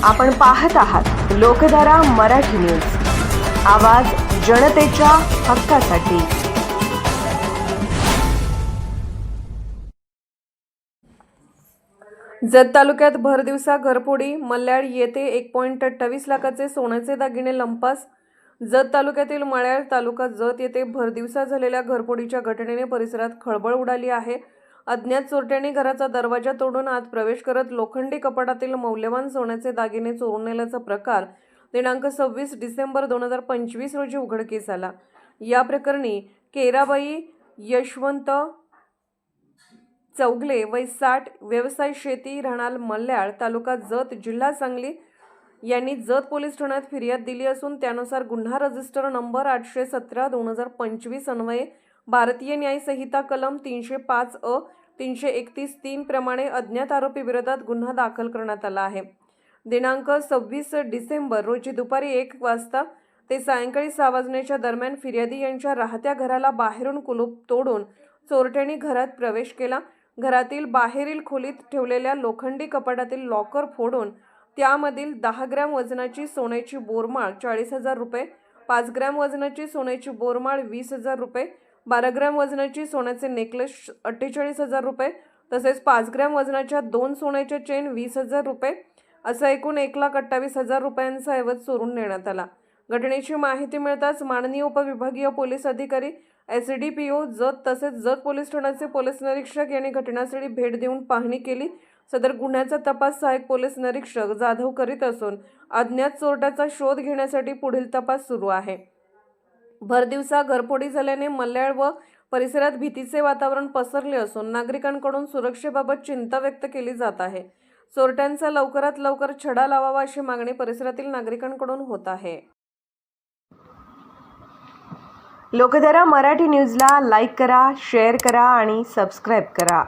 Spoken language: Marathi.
आपण पाहत आहात लोकधारा मराठी न्यूज, आवाज जनतेच्या हक्कासाठी। जत तालुक्यात भर दिवसा घरफोडी, मल्याळ येथे 1.28 लाखाचे सोन्याचे दागिने लंपास। जत तालुक्यातील मल्याळ तालुका जत येथे भर दिवसा झालेल्या घरफोडीच्या घटनेने परिसरात खळबळ उडाली आहे। अज्ञात चोरट्यांनी घराचा दरवाजा तोडून आत प्रवेश करत लोखंडी कपाटातील मौल्यवान सोन्याचे दागिने चोरून नेल्याचा प्रकार दिनांक 26 डिसेंबर 2025 रोजी उघडकीस आला। या प्रकरणी केराबाई यशवंत चौगले वय 60, व्यवसाय शेती, राहणार मल्याळ, तालुका जत, जिल्हा सांगली यांनी जत पोलीस ठाण्यात फिर्याद दिली असून त्यानुसार गुन्हा रजिस्टर नंबर 817/2025 अन्वये भारतीय न्याय संहिता कलम 305 अ 331(3) प्रमाणे अज्ञात आरोपी विरोधात गुन्हा दाखल करण्यात आला आहे। दिनांक 26 डिसेंबर रोजी दुपारी 1 वाजता ते सायंकाळी 6 वाजण्याच्या दरम्यान फिर्यादी यांच्या राहत्या घराला बाहेरून कुलूप तोडून चोरट्यांनी घरात प्रवेश केला। घरातील बाहेरील खोलीत ठेवलेल्या लोखंडी कपाटातील लॉकर फोडून त्यामधील 10 ग्रॅम वजनाची सोन्याची बोरमाळ 40,000 रुपये, 5 ग्रॅम वजनाची सोन्याची बोरमाळ 20,000 रुपये, 12 ग्रॅम वजनाची सोन्याचे नेकलेस 48,000 रुपये तसेच 5 ग्रॅम वजनाच्या 2 सोन्याच्या चेन 20,000 रुपये असा एकूण 1,28,000 रुपयांचा ऐवज चोरून नेण्यात आला। घटनेची माहिती मिळताच माननीय उपविभागीय पोलीस अधिकारी SDPO जत तसेच जत पोलीस ठाण्याचे पोलीस निरीक्षक यांनी घटनास्थळी भेट देऊन पाहणी केली। सदर गुन्ह्याचा तपास सहाय्यक पोलीस निरीक्षक जाधव करीत असून अज्ञात चोरट्याचा शोध घेण्यासाठी पुढील तपास सुरू आहे। भर दिवसा घरफोडी झाल्याने मल्याळ व परिसरात भीतीचे वातावरण पसरले असून नागरिकांकडून सुरक्षेबाबत चिंता व्यक्त केली जात आहे। चोरट्यांचा लवकरात लवकर छडा लावावा अशी मागणी परिसरातील नागरिकांकडून होत आहे। लोकधारा मराठी न्यूजला लाईक करा, शेअर करा आणि सबस्क्राईब करा।